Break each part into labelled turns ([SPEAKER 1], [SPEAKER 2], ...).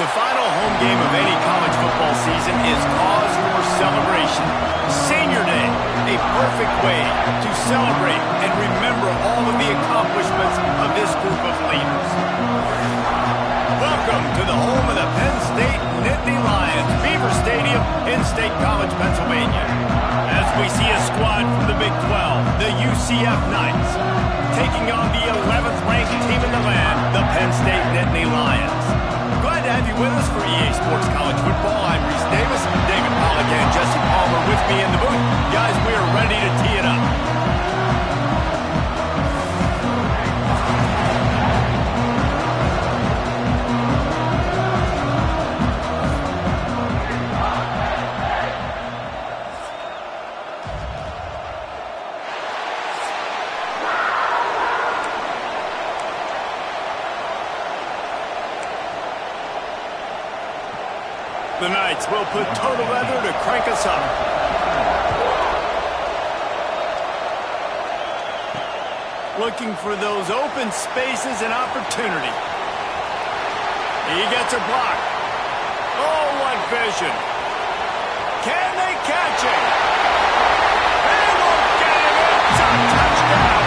[SPEAKER 1] The final home game of any college football season is cause for celebration. Senior Day, a perfect way to celebrate and remember all of the accomplishments of this group of leaders. Welcome to the home of the Penn State Nittany Lions, Beaver Stadium in State College, Pennsylvania. As we see a squad from the Big 12, the UCF Knights, taking on the 11th ranked team in the land, the Penn State Nittany Lions. Glad to have you with us for EA Sports College Football. I'm Reese Davis, David Pollack, and Jesse Palmer with me in the booth. Guys, we are ready to tee it up. The Knights will put total leather to crank us up. Looking for those open spaces and opportunity. He gets a block. Oh, what vision. Can they catch him? They won't get him. It's a touchdown.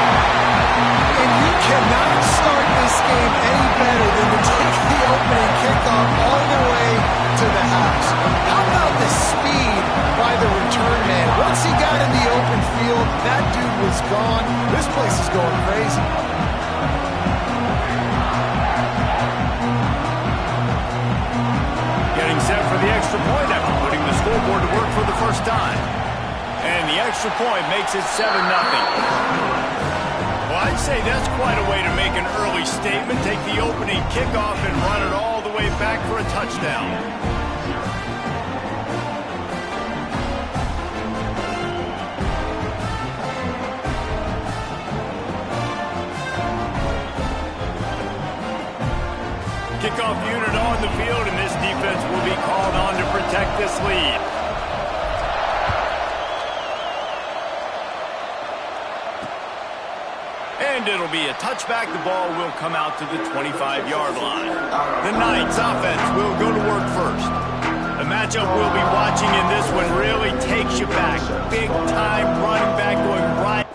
[SPEAKER 2] And you cannot start this game any better than to take the opening kickoff all the way to the house. How about the speed by the return man? Once he got in the open field, that dude was gone. This place is going crazy.
[SPEAKER 1] Getting set for the extra point after putting the scoreboard to work for the first time. And the extra point makes it 7-0. Well, I'd say that's quite a way to make an early statement. Take the opening kickoff and run it all the way back for a touchdown. Kickoff unit on the field, and this defense will be called on to protect this lead. And it'll be a touchback. The ball will come out to the 25-yard line. The Knights offense will go to work first. The matchup we'll be watching in this one really takes you back. Big time running back going right.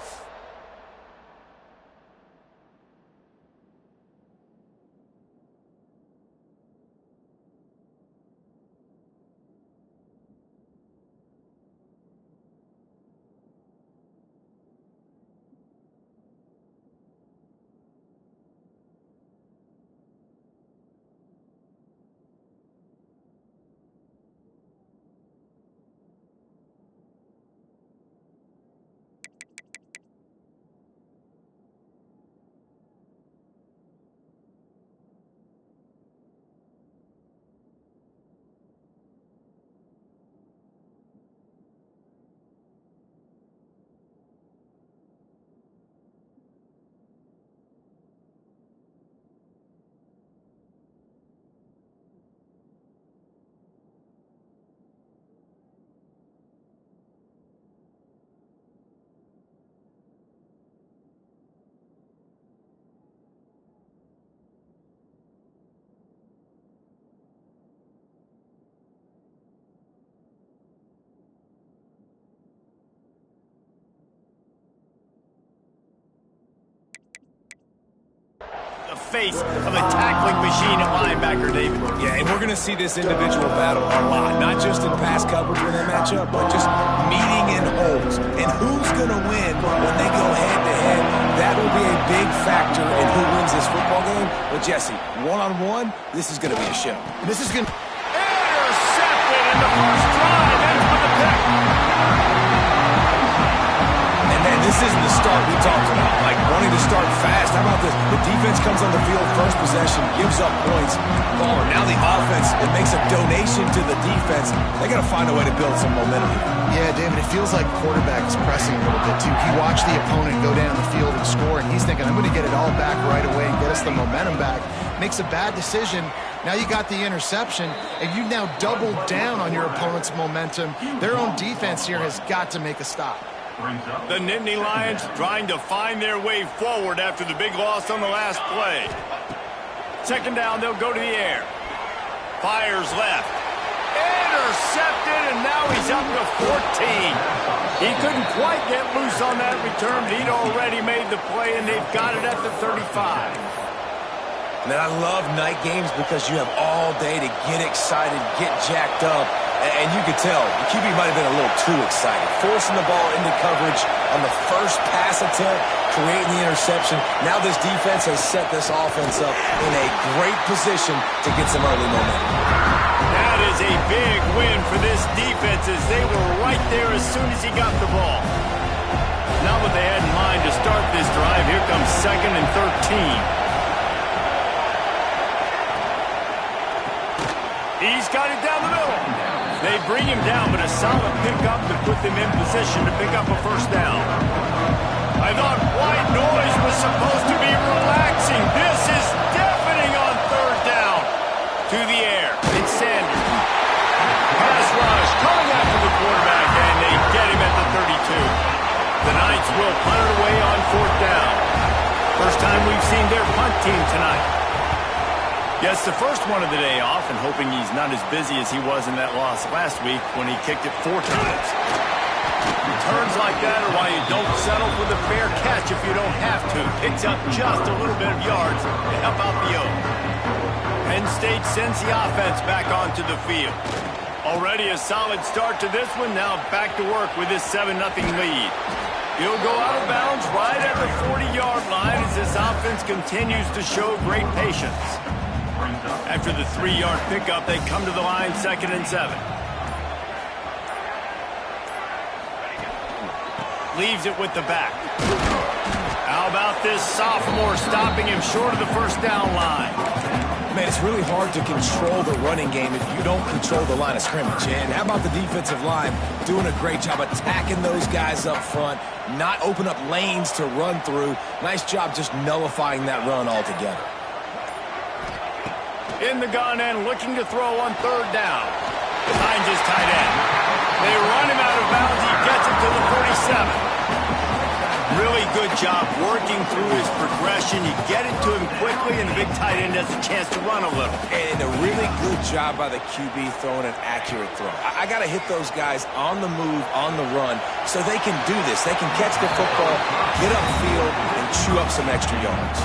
[SPEAKER 1] Face of a tackling machine at linebacker, David.
[SPEAKER 3] Yeah, and we're going to see this individual battle a lot, not just in pass coverage when they match up, but just meeting in holes. And who's going to win when they go head-to-head? That will be a big factor in who wins this football game. But, Jesse, one-on-one, this is going to be a show.
[SPEAKER 2] This is going to...
[SPEAKER 1] Intercepted in the first drive. Ends with the pick.
[SPEAKER 3] And this isn't the start we talked about, like wanting to start fast. How about this? The defense comes on the field, first possession, gives up points. Baller, now the offense, it makes a donation to the defense. They got to find a way to build some momentum here.
[SPEAKER 2] Yeah, David, it feels like the quarterback is pressing a little bit, too. He watched the opponent go down the field and score, and he's thinking, I'm going to get it all back right away and get us the momentum back. Makes a bad decision. Now you got the interception, and you now doubled down on your opponent's momentum. Their own defense here has got to make a stop.
[SPEAKER 1] The Nittany Lions trying to find their way forward after the big loss on the last play. Second down, they'll go to the air. Fires left. Intercepted, and now he's up to 14. He couldn't quite get loose on that return, but he'd already made the play, and they've got it at the 35.
[SPEAKER 3] Man, I love night games because you have all day to get excited, get jacked up, and you could tell the QB might have been a little too excited. Forcing the ball into coverage on the first pass attempt, creating the interception. Now this defense has set this offense up in a great position to get some early momentum.
[SPEAKER 1] That is a big win for this defense as they were right there as soon as he got the ball. Not what they had in mind to start this drive. Here comes 2nd and 13. He's got it down the middle. They bring him down, but a solid pickup to put them in position to pick up a first down. I thought white noise was supposed to be relaxing. This is deafening on 3rd down. To the air. It's Sanders. Pass rush coming after the quarterback, and they get him at the 32. The Knights will punt it away on 4th down. First time we've seen their punt team tonight. Gets the first one of the day off, and hoping he's not as busy as he was in that loss last week when he kicked it 4 times. Returns like that are why you don't settle for the fair catch if you don't have to. Picks up just a little bit of yards to help out the Oak. Penn State sends the offense back onto the field. Already a solid start to this one. Now back to work with this 7-0 lead. He'll go out of bounds right at the 40-yard line as this offense continues to show great patience. After the 3-yard pickup, they come to the line 2nd and 7. Leaves it with the back. How about this sophomore stopping him short of the first down line?
[SPEAKER 3] Man, it's really hard to control the running game if you don't control the line of scrimmage. And how about the defensive line doing a great job attacking those guys up front, not open up lanes to run through. Nice job just nullifying that run altogether.
[SPEAKER 1] In the gun and looking to throw on 3rd down. Behind his tight end. They run him out of bounds. He gets it to the 47. Really good job working through his progression. You get it to him quickly, and the big tight end has a chance to run a little.
[SPEAKER 3] And a really good job by the QB throwing an accurate throw. I got to hit those guys on the move, on the run, so they can do this. They can catch the football, get upfield, and chew up some extra yards.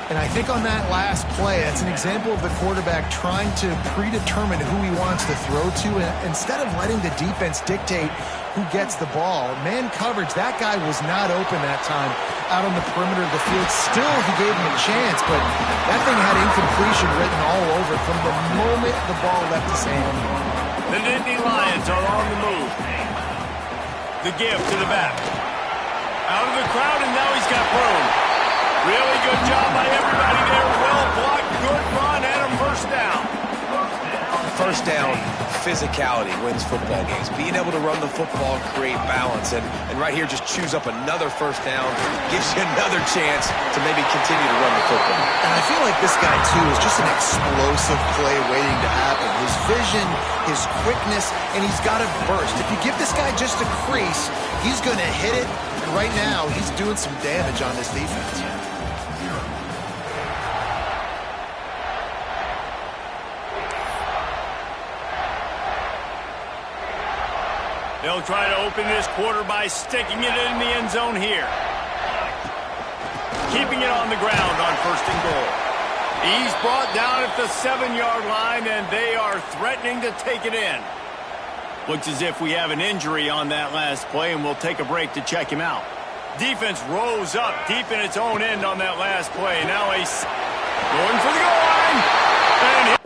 [SPEAKER 2] And I think on that last play, that's an example of the quarterback trying to predetermine who he wants to throw to, and instead of letting the defense dictate who gets the ball. Man coverage, that guy was not open that time out on the perimeter of the field. Still, he gave him a chance, but that thing had incompletion written all over it from the moment the ball left his hand.
[SPEAKER 1] The Nittany Lions are on the move. The give to the back. Out of the crowd, and now he's got room. Really good job by everybody there. Well blocked, good run, and a first down.
[SPEAKER 3] First down, physicality wins football games. Being able to run the football, create balance, and right here just choose up another first down, gives you another chance to maybe continue to run the football.
[SPEAKER 2] And I feel like this guy, too, is just an explosive play waiting to happen. His vision, his quickness, and he's got a burst. If you give this guy just a crease, he's going to hit it, and right now he's doing some damage on this defense.
[SPEAKER 1] They'll try to open this quarter by sticking it in the end zone here. Keeping it on the ground on 1st and goal. He's brought down at the 7-yard line, and they are threatening to take it in. Looks as if we have an injury on that last play, and we'll take a break to check him out. Defense rose up deep in its own end on that last play. Now he's going for the goal line. And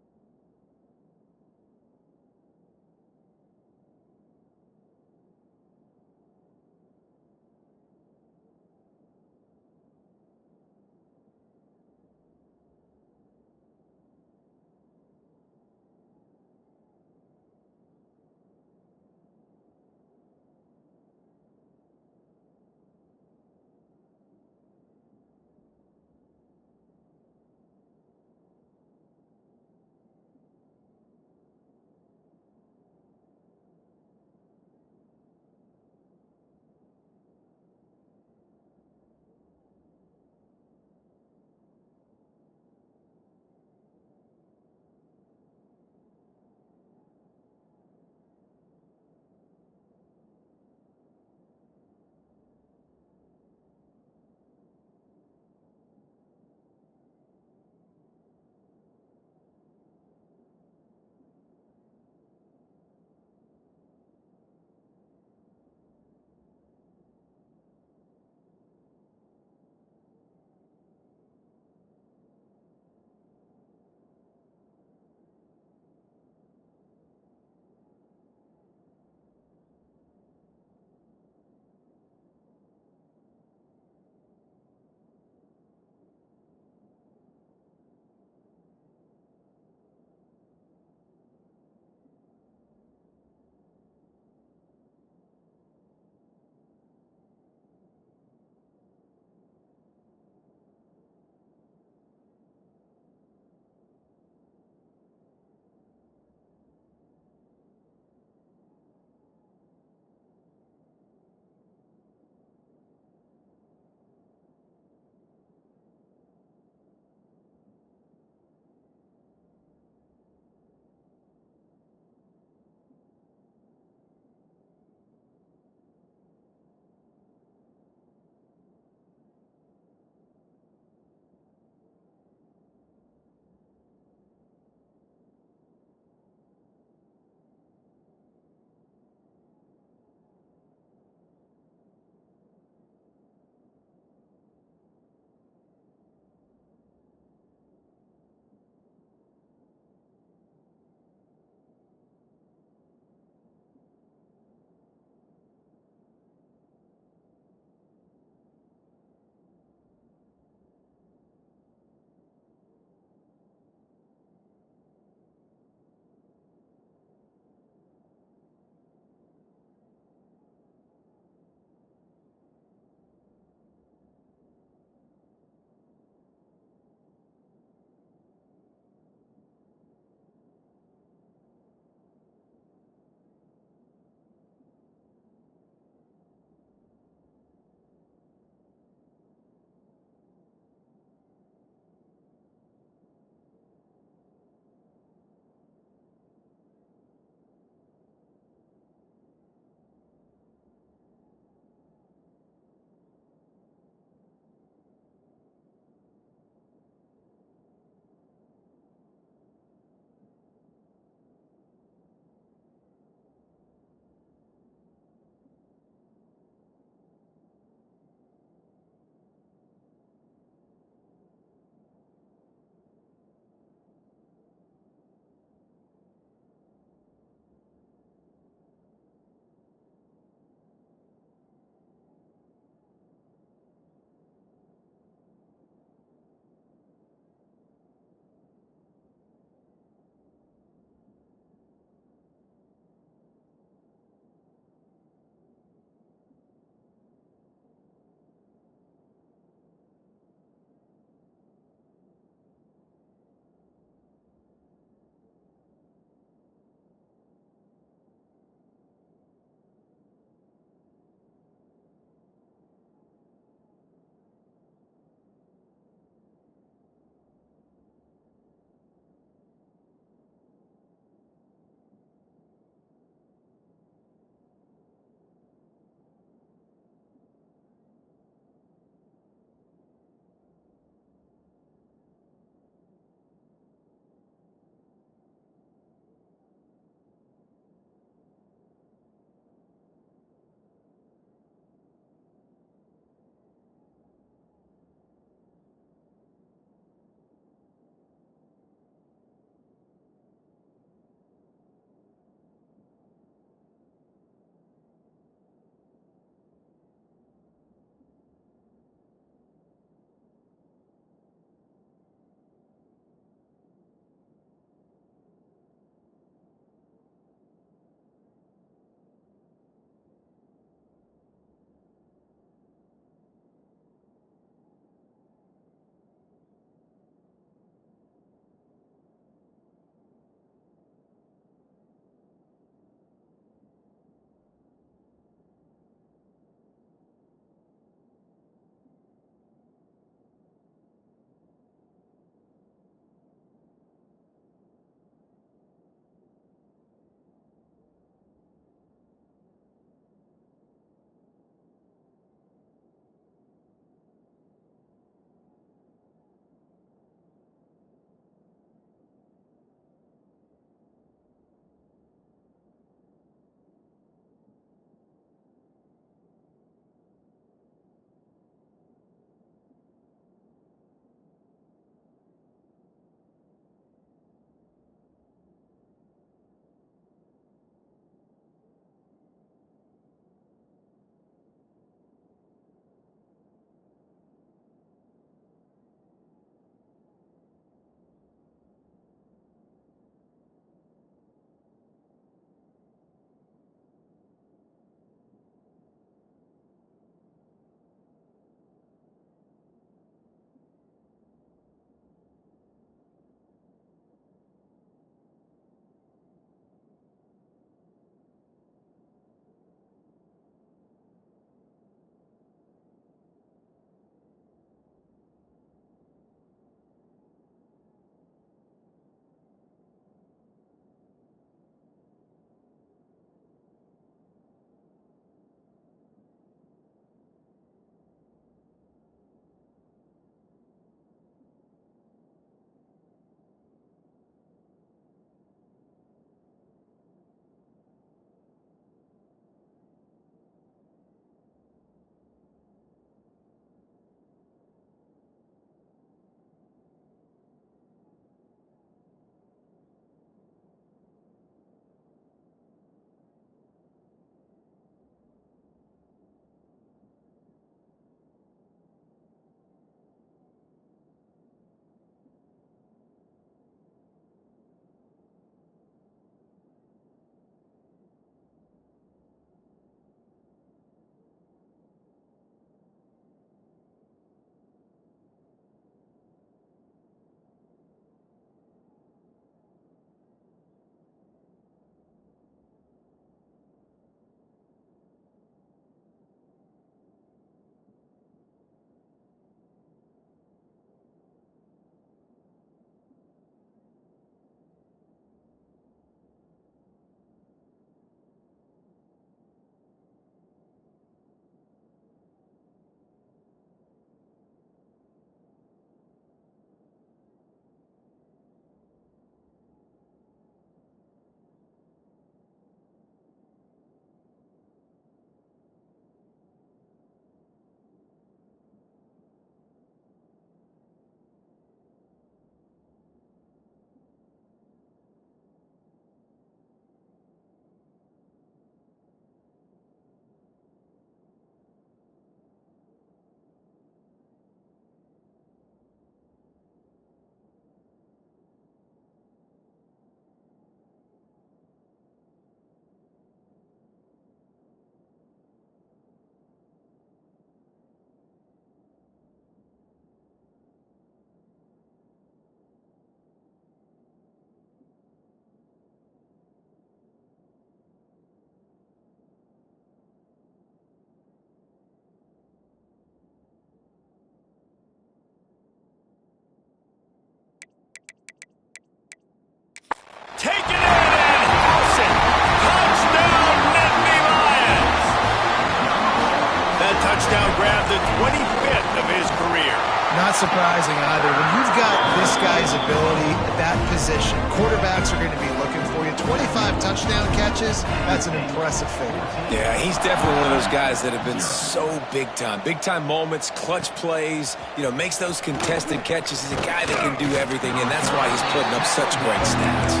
[SPEAKER 1] touchdown grab, the 25th of his career.
[SPEAKER 2] Not surprising either. When you've got this guy's ability at that position, quarterbacks are going to be looking for you. 25 touchdown catches, that's an impressive figure.
[SPEAKER 3] Yeah, he's definitely one of those guys that have been so big time. Big time moments, clutch plays, makes those contested catches. He's a guy that can do everything, and that's why he's putting up such great stats.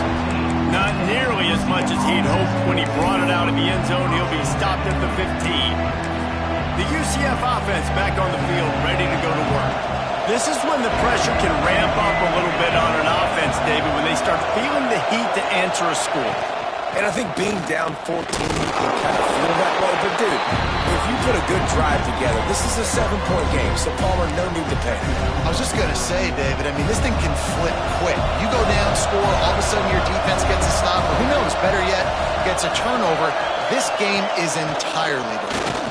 [SPEAKER 1] Not nearly as much as he'd hoped when he brought it out of the end zone. He'll be stopped at the 15. The UCF offense back on the field, ready to go to work. This is when the pressure can ramp up a little bit on an offense, David, when they start feeling the heat to answer a score.
[SPEAKER 3] And I think being down 14, you can kind of feel that way. But, dude, if you put a good drive together, this is a 7-point game, so Palmer, no need to panic.
[SPEAKER 2] I was just going to say, David, this thing can flip quick. You go down, score, all of a sudden your defense gets a stop, or who knows, better yet, gets a turnover. This game is entirely different.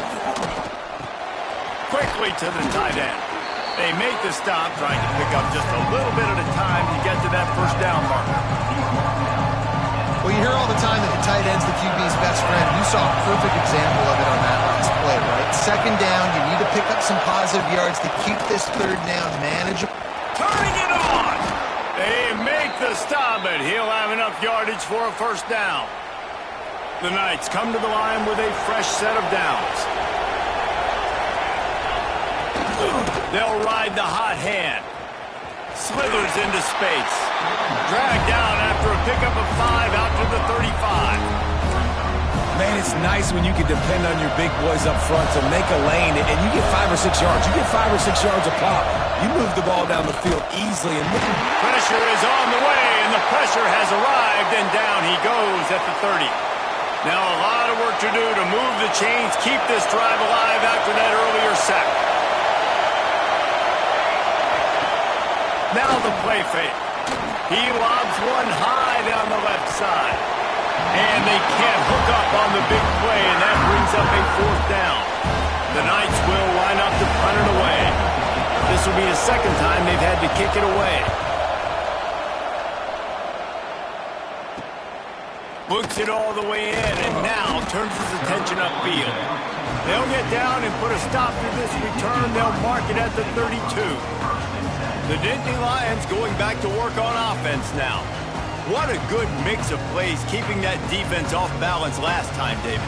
[SPEAKER 1] Quickly to the tight end. They make the stop, trying to pick up just a little bit at a time to get to that first down marker.
[SPEAKER 2] Well, you hear all the time that the tight end's the QB's best friend. You saw a perfect example of it on that last play, right? Second down, you need to pick up some positive yards to keep this third down manageable.
[SPEAKER 1] Turning it on! They make the stop, but he'll have enough yardage for a first down. The Knights come to the line with a fresh set of downs. They'll ride the hot hand. Slithers into space. Dragged down after a pickup of 5 out to the 35.
[SPEAKER 3] Man, it's nice when you can depend on your big boys up front to make a lane, and you get 5 or 6 yards. You get 5 or 6 yards a pop. You move the ball down the field easily. And
[SPEAKER 1] pressure is on the way, and the pressure has arrived, and down he goes at the 30. Now a lot of work to do to move the chains, keep this drive alive after that earlier sack. Now the play fake. He lobs one high down the left side. And they can't hook up on the big play, and that brings up a fourth down. The Knights will line up to punt it away. This will be the second time they've had to kick it away. Looks it all the way in, and now turns his attention upfield. They'll get down and put a stop to this return. They'll mark it at the 32. The Nittany Lions going back to work on offense now. What a good mix of plays, keeping that defense off balance last time, David.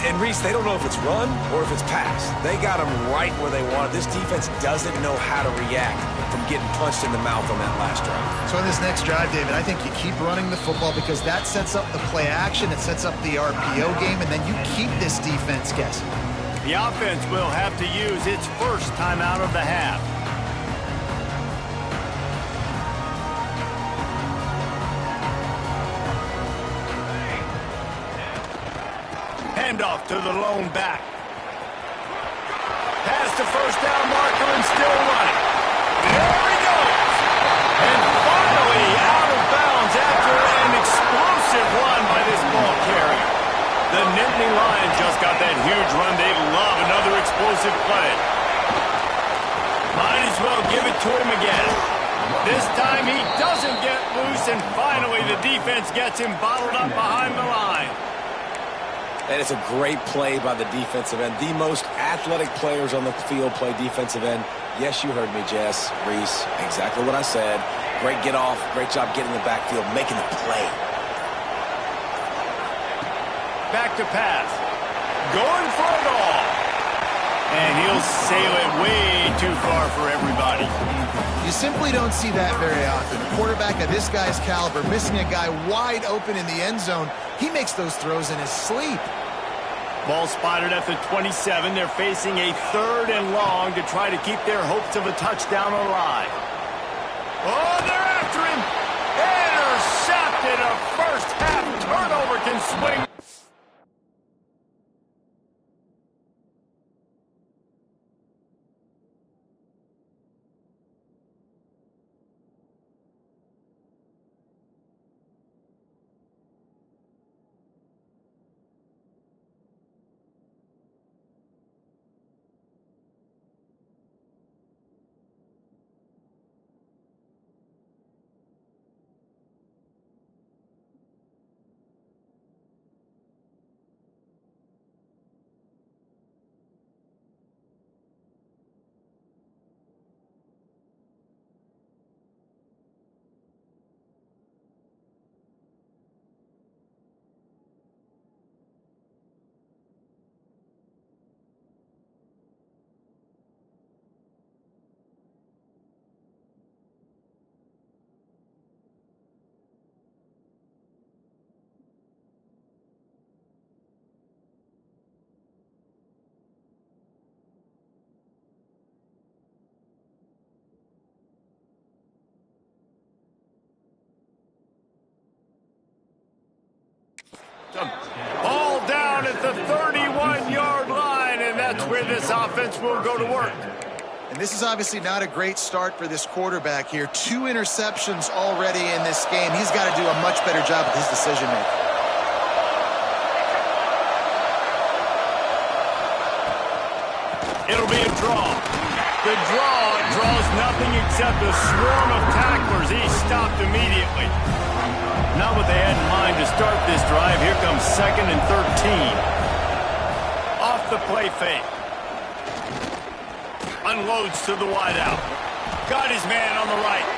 [SPEAKER 3] And Reese, they don't know if it's run or if it's pass. They got them right where they want it. This defense doesn't know how to react from getting punched in the mouth on that last drive.
[SPEAKER 2] So in this next drive, David, I think you keep running the football because that sets up the play action, it sets up the RPO game, and then you keep this defense guessing.
[SPEAKER 1] The offense will have to use its first timeout of the half. Handoff to the lone back. Past the first down marker and still running. There he goes. And finally out of bounds after an explosive run by this ball carrier. The Nittany Lions just got that huge run. They love another explosive play. Might as well give it to him again. This time he doesn't get loose, and finally the defense gets him bottled up behind the line.
[SPEAKER 3] And it's a great play by the defensive end. The most athletic players on the field play defensive end. Yes, you heard me, Jess, Reese. Exactly what I said. Great get off. Great job getting in the backfield, making the play.
[SPEAKER 1] Back to pass. Going for it all. And he'll sail it way too far for everybody.
[SPEAKER 2] You simply don't see that very often. A quarterback of this guy's caliber missing a guy wide open in the end zone. He makes those throws in his sleep.
[SPEAKER 1] Ball spotted at the 27. They're facing a 3rd and long to try to keep their hopes of a touchdown alive. Oh, they're after him. Intercepted. A first half turnover can swing. Ball down at the 31-yard line, and that's where this offense will go to work.
[SPEAKER 2] And this is obviously not a great start for this quarterback here. 2 interceptions already in this game. He's got to do a much better job with his decision-making.
[SPEAKER 1] It'll be a draw. The draw draws nothing except a swarm of tacklers. He's stopped immediately. Not what they had in mind to start this drive. Here comes 2nd and 13. Off the play fake. Unloads to the wideout. Got his man on the right.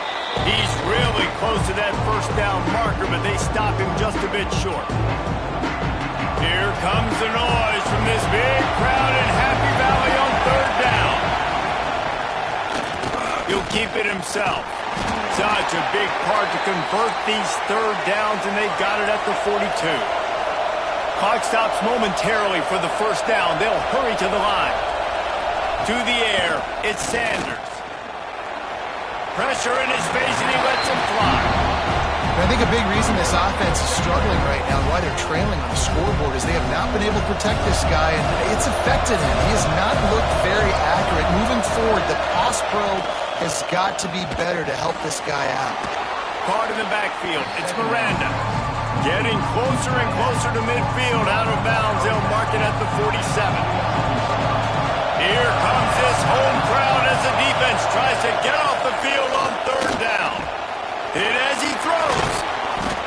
[SPEAKER 1] He's really close to that first down marker, but they stop him just a bit short. Here comes the noise from this big crowd in Happy Valley on 3rd down. He'll keep it himself. Such a big part to convert these 3rd downs, and they got it at the 42. Clock stops momentarily for the first down. They'll hurry to the line. To the air, it's Sanders. Pressure in his face, and he lets him fly.
[SPEAKER 2] I think a big reason this offense is struggling right now and why they're trailing on the scoreboard is they have not been able to protect this guy, and it's affected him. He has not looked very accurate. Moving forward, the pass pro has got to be better to help this guy out.
[SPEAKER 1] Caught in the backfield. It's Miranda. Getting closer and closer to midfield. Out of bounds. They'll mark it at the 47. Here comes this home crowd as the defense tries to get off the field on 3rd down. And as he throws,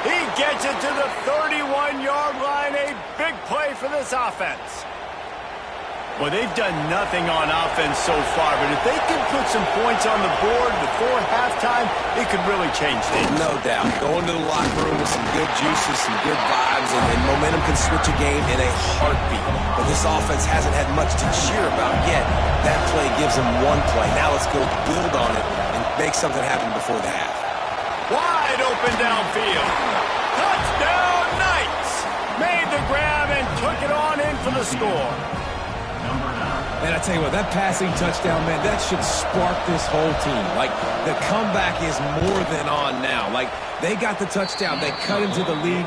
[SPEAKER 1] he gets it to the 31-yard line. A big play for this offense. Well, they've done nothing on offense so far, but if they can put some points on the board before halftime, it could really change things.
[SPEAKER 3] No doubt. Going to the locker room with some good juices, some good vibes, and momentum can switch a game in a heartbeat. But this offense hasn't had much to cheer about yet. That play gives them one play. Now let's go build on it and make something happen before the half.
[SPEAKER 1] Wide open downfield. Touchdown, Knights! Made the grab and took it on in for the score.
[SPEAKER 4] And I tell you what, that passing touchdown, man, that should spark this whole team. Like, the comeback is more than on now. Like, they got the touchdown. They cut into the lead.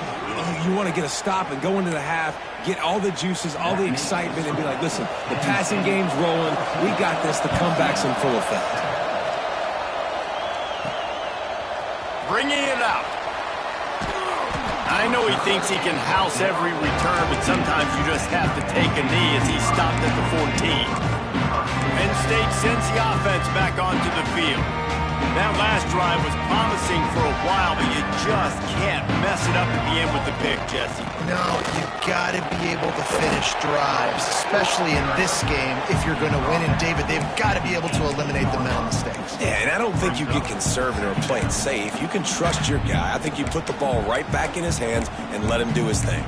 [SPEAKER 4] You want to get a stop and go into the half, get all the juices, all the excitement, and be like, listen, the passing game's rolling. We got this. The comeback's in full effect.
[SPEAKER 1] Bringing it out. I know he thinks he can house every return, but sometimes you just have to take a knee as he stopped at the 14. Penn State sends the offense back onto the field. That last drive was promising for a while, but you just can't mess it up at the end with the pick, Jesse.
[SPEAKER 2] No, you've got to be able to finish drives, especially in this game if you're going to win. And, David, they've got to be able to eliminate the mental mistakes.
[SPEAKER 3] Yeah, and I don't think you get conservative or play it safe. You can trust your guy. I think you put the ball right back in his hands and let him do his thing.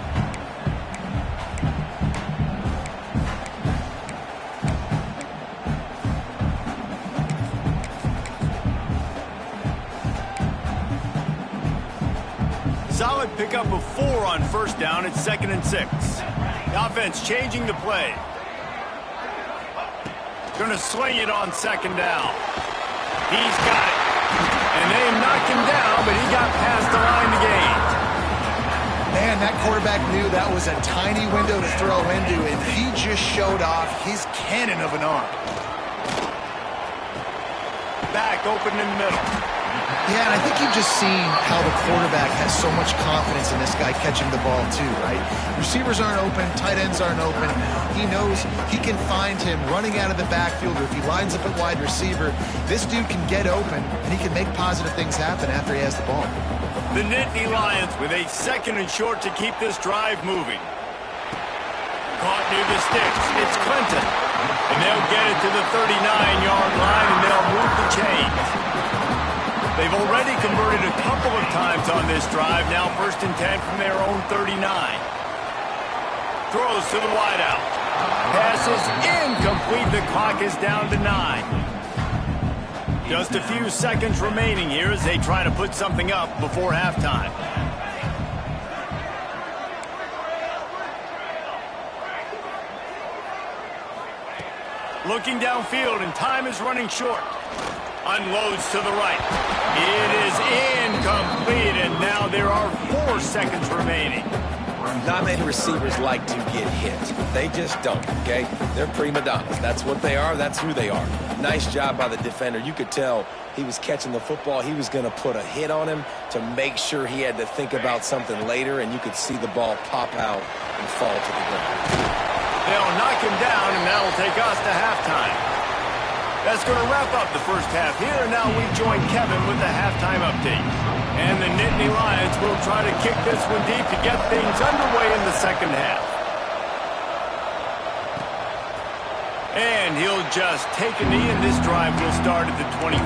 [SPEAKER 1] Solid pickup of 4 on 1st down. It's 2nd and 6. The offense changing the play. Going to sling it on 2nd down. He's got it. And they knocked him down, but he got past the line to gain.
[SPEAKER 2] Man, that quarterback knew that was a tiny window to throw into, and he just showed off his cannon of an arm.
[SPEAKER 1] Back open in the middle.
[SPEAKER 2] Yeah, and I think you've just seen how the quarterback has so much confidence in this guy catching the ball too, right? Receivers aren't open, tight ends aren't open. He knows he can find him running out of the backfield, or if he lines up at wide receiver, this dude can get open, and he can make positive things happen after he has the ball.
[SPEAKER 1] The Nittany Lions with a 2nd and short to keep this drive moving. Caught near the sticks. It's Clinton. And they'll get it to the 39-yard line, and they'll move the chains. They've already converted a couple of times on this drive. Now 1st and 10 from their own 39. Throws to the wideout. Pass is incomplete. The clock is down to 9. Just a few seconds remaining here as they try to put something up before halftime. Looking downfield, and time is running short. Unloads to the right. It is incomplete, and now there are 4 seconds remaining.
[SPEAKER 4] Not many receivers like to get hit. They just don't, okay? They're prima donnas. That's what they are. That's who they are. Nice job by the defender. You could tell he was catching the football. He was going to put a hit on him to make sure he had to think about something later, and you could see the ball pop out and fall to the ground.
[SPEAKER 1] They'll knock him down, and that'll take us to halftime. That's going to wrap up the first half here, and now we join Kevin with the halftime update. And the Nittany Lions will try to kick this one deep to get things underway in the second half. And he'll just take a knee, and this drive will start at the 25.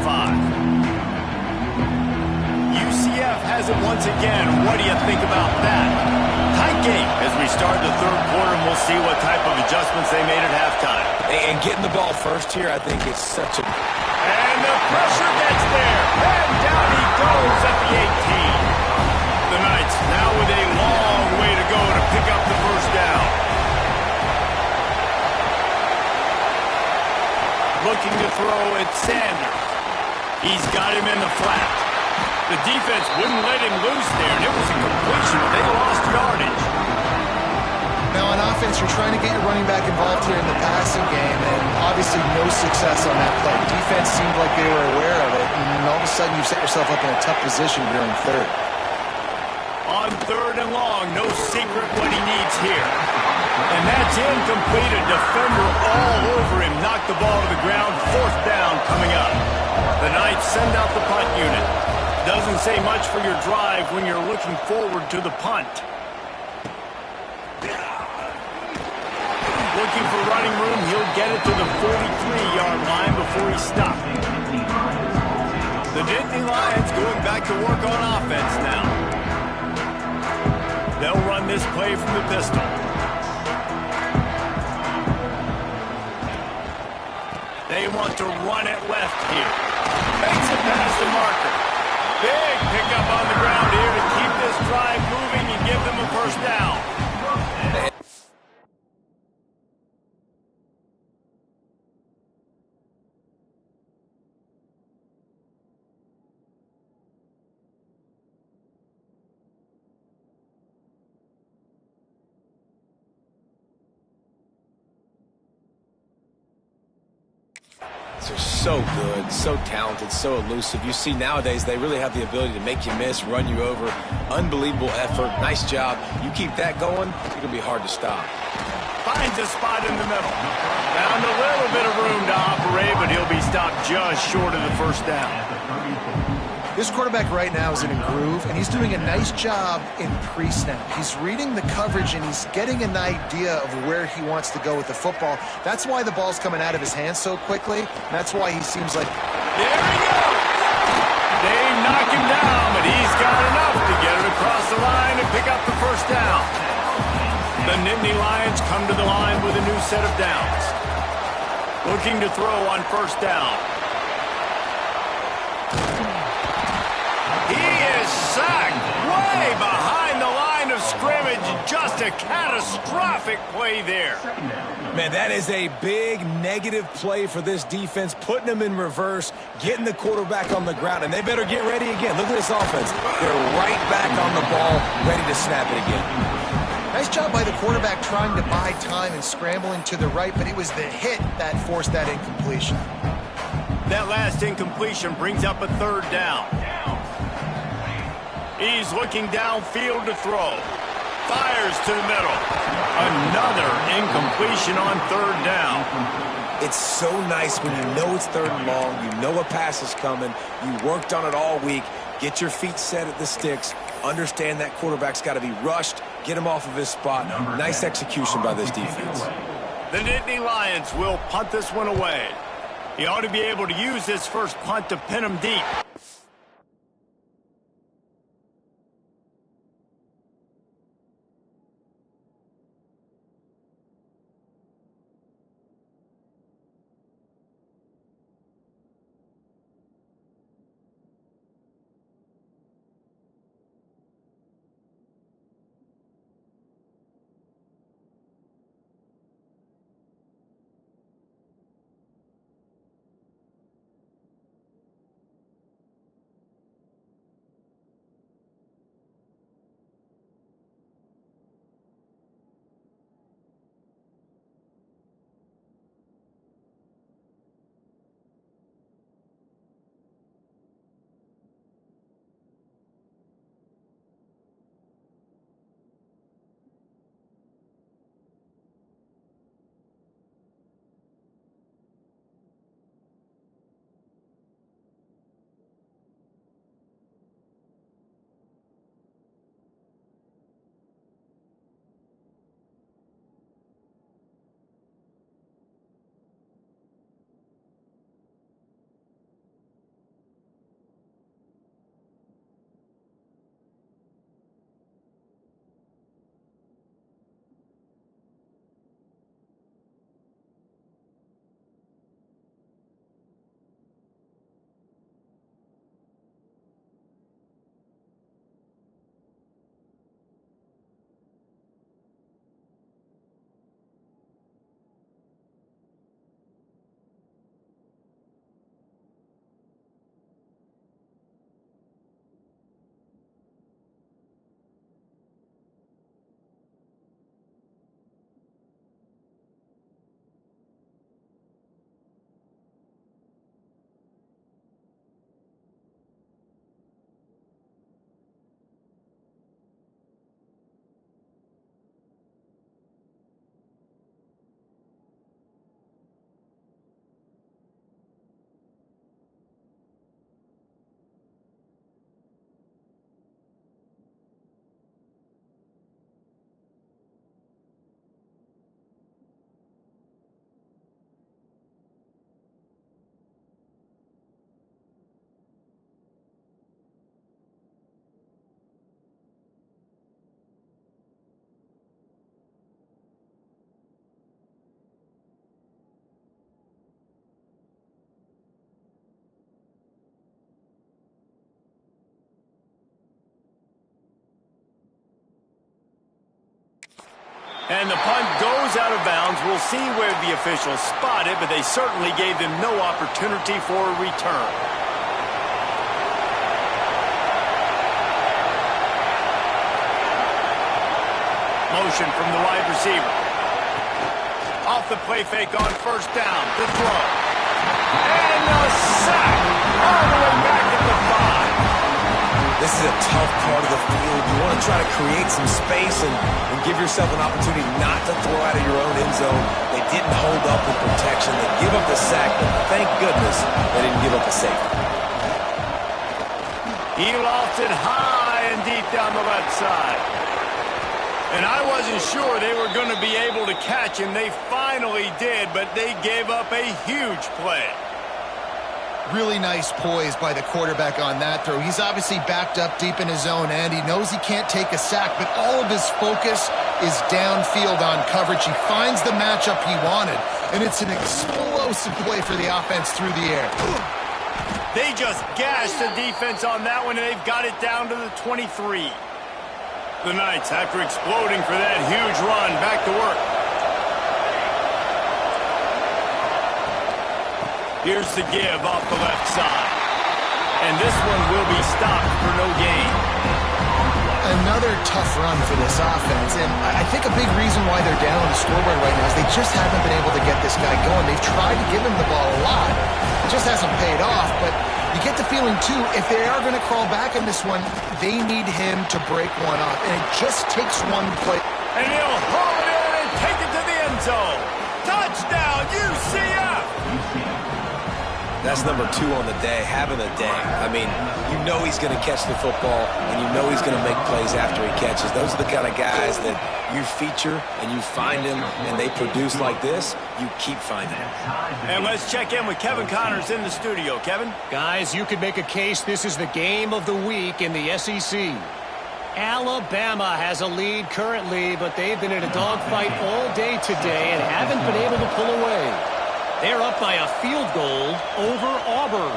[SPEAKER 1] UCF has it once again. What do you think about that? Tight game as we start the third quarter, and we'll see what type of adjustments they made at halftime.
[SPEAKER 4] And getting the ball first here, I think it's such a...
[SPEAKER 1] And the pressure gets there. And down he goes at the 18. The Knights now with a long way to go to pick up the first down. Looking to throw at Sanders. He's got him in the flat. The defense wouldn't let him loose there, and it was a completion. They lost yardage.
[SPEAKER 2] Now on offense, you're trying to get your running back involved here in the passing game, and obviously no success on that play. Defense seemed like they were aware of it, and all of a sudden you've set yourself up in a tough position here in third.
[SPEAKER 1] On third and long, no secret what he needs here. And that's incomplete. A defender all over him. Knocked the ball to the ground. Fourth down coming up. The Knights send out the punt unit. Doesn't say much for your drive when you're looking forward to the punt. Looking for running room. He'll get it to the 43-yard line before he stops. The Nittany Lions going back to work on offense now. They'll run this play from the pistol. They want to run it left here. Makes it past the marker. Big pickup on the ground here to keep this drive moving and give them a first down.
[SPEAKER 4] They're so good, so talented, so elusive. You see nowadays they really have the ability to make you miss, run you over. Unbelievable effort. Nice job. You keep that going, it's going to be hard to stop.
[SPEAKER 1] Finds a spot in the middle. Found a little bit of room to operate, but he'll be stopped just short of the first down.
[SPEAKER 2] This quarterback right now is in a groove, and he's doing a nice job in pre-snap. He's reading the coverage, and he's getting an idea of where he wants to go with the football. That's why the ball's coming out of his hands so quickly. That's why he seems like...
[SPEAKER 1] There he goes! They knock him down, but he's got enough to get it across the line and pick up the first down. The Nittany Lions come to the line with a new set of downs. Looking to throw on first down. Sacked way behind the line of scrimmage. Just a catastrophic play there.
[SPEAKER 4] Man, that is a big negative play for this defense, putting them in reverse, getting the quarterback on the ground, and they better get ready again. Look at this offense. They're right back on the ball, ready to snap it again.
[SPEAKER 2] Nice job by the quarterback trying to buy time and scrambling to the right, but it was the hit that forced that incompletion.
[SPEAKER 1] That last incompletion brings up a third down. He's looking downfield to throw. Fires to the middle. Another incompletion on third down.
[SPEAKER 4] It's so nice when you know it's third and long, you know a pass is coming, you worked on it all week, get your feet set at the sticks, understand that quarterback's got to be rushed, get him off of his spot. Nice execution by this defense.
[SPEAKER 1] The Nittany Lions will punt this one away. He ought to be able to use this first punt to pin him deep. And the punt goes out of bounds. We'll see where the officials spot it, but they certainly gave them no opportunity for a return. Motion from the wide receiver. Off the play fake on first down. The throw. And a sack all the way back at the 5.
[SPEAKER 3] This is a tough part of the field. You want to try to create some space and give yourself an opportunity not to throw out of your own end zone. They didn't hold up in protection. They give up the sack, but thank goodness they didn't give up a safety.
[SPEAKER 1] He lost it high and deep down the left side. And I wasn't sure they were going to be able to catch him. They finally did, but they gave up a huge play.
[SPEAKER 2] Really nice poise by the quarterback on that throw. He's obviously backed up deep in his own end. He knows he can't take a sack, but all of his focus is downfield on coverage. He finds the matchup he wanted, and it's an explosive play for the offense through the air.
[SPEAKER 1] They just gashed the defense on that one, and they've got it down to the 23. The Knights, after exploding for that huge run, back to work. Here's the give off the left side. And this one will be stopped for no gain.
[SPEAKER 2] Another tough run for this offense, and I think a big reason why they're down on the scoreboard right now is they just haven't been able to get this guy going. They've tried to give him the ball a lot. It just hasn't paid off, but you get the feeling, too, if they are going to crawl back in this one, they need him to break one off, and it just takes one play.
[SPEAKER 1] And he'll haul it in and take it to the end zone. Touchdown, UCF!
[SPEAKER 3] That's number 2 on the day, having a day. I mean, you know he's going to catch the football, and you know he's going to make plays after he catches. Those are the kind of guys that you feature, and you find them, and they produce like this, you keep finding them.
[SPEAKER 1] And let's check in with Kevin Connors in the studio. Kevin?
[SPEAKER 5] Guys, you could make a case this is the game of the week in the SEC. Alabama has a lead currently, but they've been in a dogfight all day today and haven't been able to pull away. They're up by a field goal over Auburn.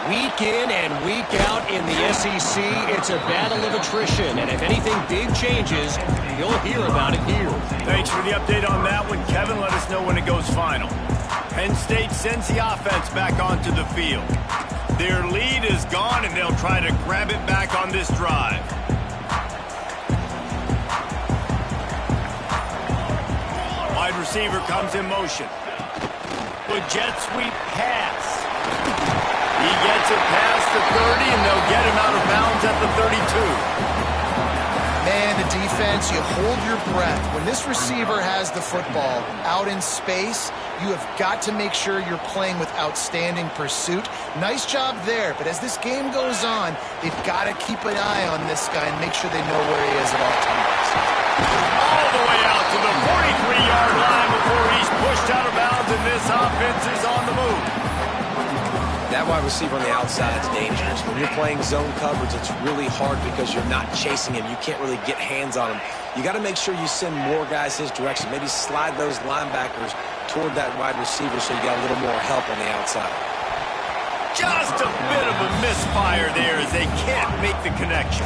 [SPEAKER 5] Week in and week out in the SEC, it's a battle of attrition, and if anything big changes, you'll hear about it here.
[SPEAKER 1] Thanks for the update on that one, Kevin. Let us know when it goes final. Penn State sends the offense back onto the field. Their lead is gone, and they'll try to grab it back on this drive. Wide receiver comes in motion. A jet sweep pass. He gets it past the 30, and they'll get him out of bounds at the 32.
[SPEAKER 2] Man, the defense, you hold your breath. When this receiver has the football out in space, you have got to make sure you're playing with outstanding pursuit. Nice job there, but as this game goes on, they've got to keep an eye on this guy and make sure they know where he is at all times.
[SPEAKER 1] All the way out to the 43-yard line before he's pushed out of bounds, and this offense is on the move.
[SPEAKER 3] That wide receiver on the outside is dangerous. When you're playing zone coverage, it's really hard because you're not chasing him. You can't really get hands on him. You got to make sure you send more guys his direction. Maybe slide those linebackers toward that wide receiver so you got a little more help on the outside.
[SPEAKER 1] Just a bit of a misfire there as they can't make the connection.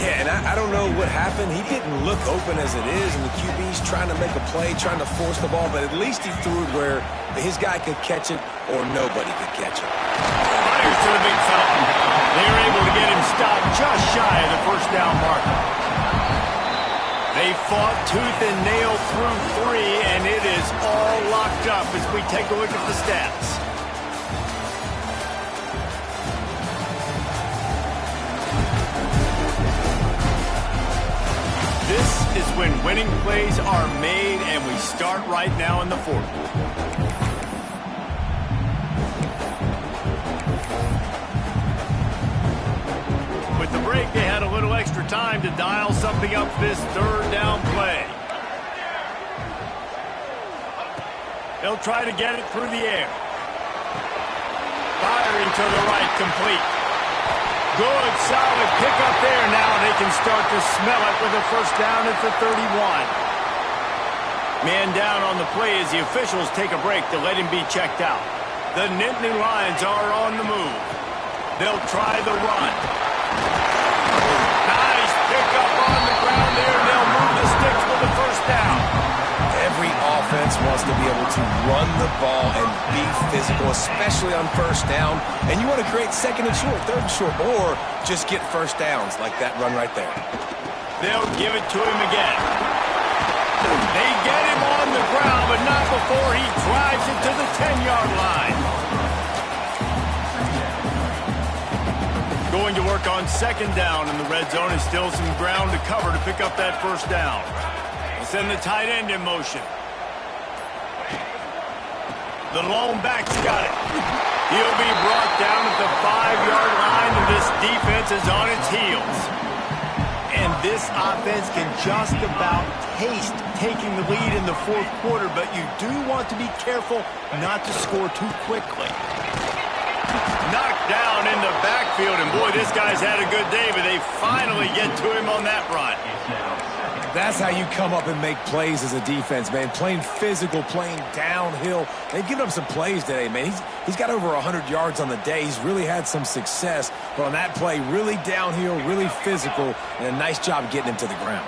[SPEAKER 3] Yeah, and I don't know what happened. He didn't look open as it is, and the QB's trying to make a play, trying to force the ball, but at least he threw it where his guy could catch it or nobody could catch it.
[SPEAKER 1] Fires to the big fella. They were able to get him stopped just shy of the first down marker. They fought tooth and nail through 3, and it is all locked up as we take a look at the stats. This is when winning plays are made, and we start right now in the 4th. With the break, they had a little extra time to dial something up for this 3rd down play. They'll try to get it through the air. Firing to the right, complete. Good, solid pickup there. Now they can start to smell it with a first down at the 31. Man down on the play as the officials take a break to let him be checked out. The Nittany Lions are on the move. They'll try the run. Nice pickup on the ground there. They'll move the sticks with the first down.
[SPEAKER 3] Every offense wants to be able to run the ball and be physical, especially on first down. And you want to create second and short, third and short, or just get first downs like that run right there.
[SPEAKER 1] They'll give it to him again. They get him on the ground, but not before he drives it to the 10-yard line. Going to work on second down in the red zone, and still some ground to cover to pick up that first down. Send the tight end in motion. The lone back's got it. He'll be brought down at the 5-yard line, and this defense is on its heels. And this offense can just about taste taking the lead in the fourth quarter, but you do want to be careful not to score too quickly. Knocked down in the backfield, and boy, this guy's had a good day, but they finally get to him on that run.
[SPEAKER 3] That's how you come up and make plays as a defense, man. Playing physical, playing downhill. They've given up some plays today, man. He's got over 100 yards on the day. He's really had some success. But on that play, really downhill, really physical, and a nice job getting him to the ground.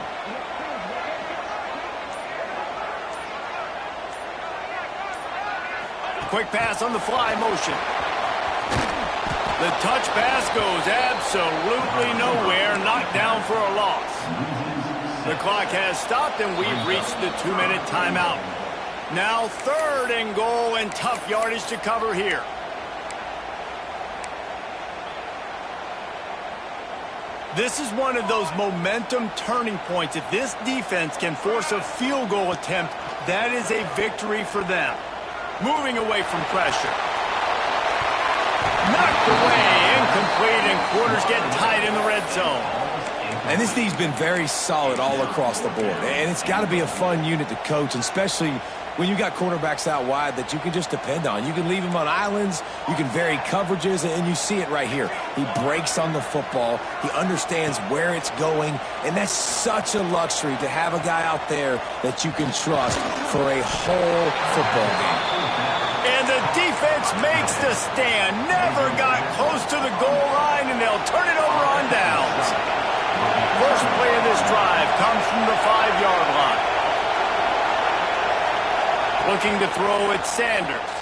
[SPEAKER 1] Quick pass on the fly motion. The touch pass goes absolutely nowhere. Knocked down for a loss. The clock has stopped, and we've reached the 2-minute timeout. Now 3rd and goal, and tough yardage to cover here. This is one of those momentum turning points. If this defense can force a field goal attempt, that is a victory for them. Moving away from pressure. Knocked away, incomplete, and quarters get tight in the red zone.
[SPEAKER 3] And this team's been very solid all across the board. And it's got to be a fun unit to coach, especially when you got cornerbacks out wide that you can just depend on. You can leave him on islands, you can vary coverages, and you see it right here. He breaks on the football, he understands where it's going, and that's such a luxury to have a guy out there that you can trust for a whole football game.
[SPEAKER 1] And the defense makes the stand. Never got close to the goal line, and they'll turn it over on downs. First play of this drive comes from the 5-yard line. Looking to throw at Sanders.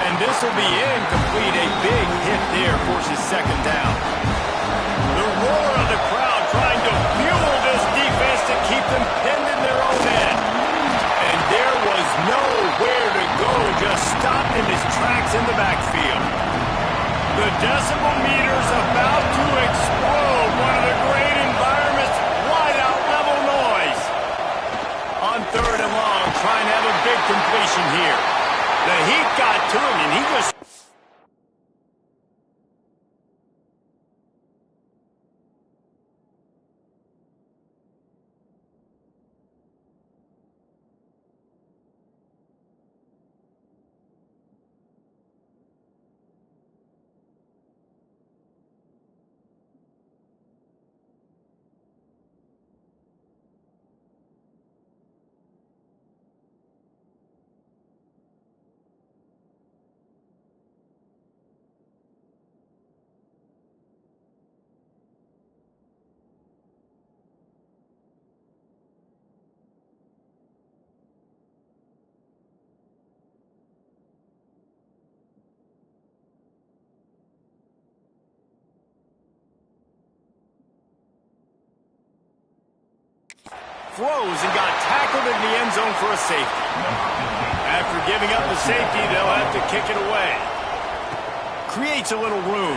[SPEAKER 1] And this will be incomplete. A big hit there forces second down. The roar of the crowd trying to fuel this defense to keep them pinned in their own end. And there was nowhere to go, just stopped in his tracks in the backfield. The decibel meter's about to explode. One of the great environments, wide out level noise. On 3rd and long, trying to have a big completion here. The heat got to him, and he just... Throws and got tackled in the end zone for a safety. After giving up the safety, they'll have to kick it away. Creates a little room.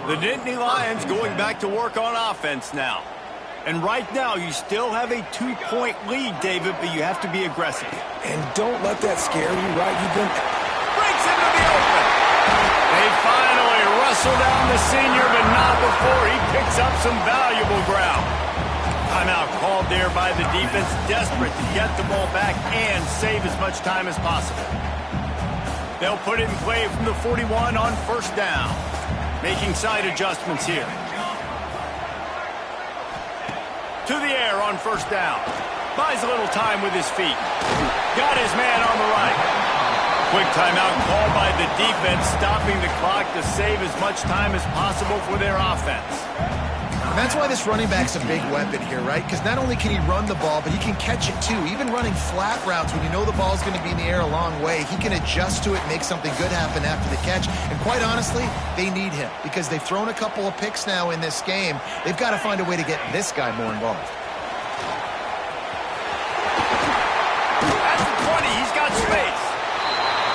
[SPEAKER 1] The Nittany Lions going back to work on offense now. And right now, you still have a 2-point lead, David, but you have to be aggressive.
[SPEAKER 3] And don't let that scare you, right?
[SPEAKER 1] Breaks into the open. They finally wrestle down the senior, but not before he picks up some valuable ground. Timeout called there by the defense, desperate to get the ball back and save as much time as possible. They'll put it in play from the 41 on first down. Making side adjustments here. To the air on first down. Buys a little time with his feet. Got his man on the right. Quick timeout called by the defense, stopping the clock to save as much time as possible for their offense.
[SPEAKER 2] And that's why this running back's a big weapon here, right? Because not only can he run the ball, but he can catch it too. Even running flat routes when you know the ball's going to be in the air a long way, he can adjust to it and make something good happen after the catch. And quite honestly, they need him because they've thrown a couple of picks now in this game. They've got to find a way to get this guy more involved.
[SPEAKER 1] At the 20, he's got space.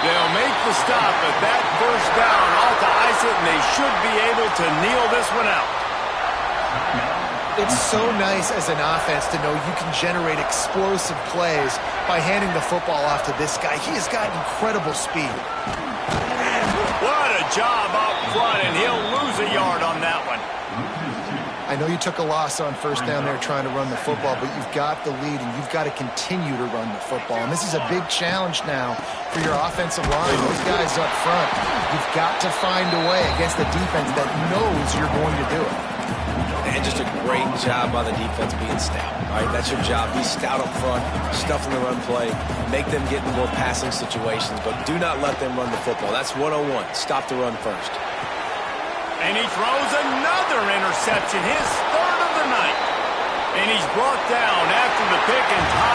[SPEAKER 1] They'll make the stop, but that first down ought to ice it, and they should be able to kneel this one out.
[SPEAKER 2] It's so nice as an offense to know you can generate explosive plays by handing the football off to this guy. He has got incredible speed.
[SPEAKER 1] What a job out front, and he'll lose a yard on that one.
[SPEAKER 2] I know you took a loss on first down there trying to run the football, but you've got the lead, and you've got to continue to run the football. And this is a big challenge now for your offensive line. Those guys up front, you've got to find a way against the defense that knows you're going to do it.
[SPEAKER 4] And just a great job by the defense being stout. All right, that's your job. Be stout up front, stuff in the run play, make them get in more passing situations, but do not let them run the football. That's 101. Stop the run first.
[SPEAKER 1] And he throws another interception, his third of the night. And he's brought down after the pick and tied.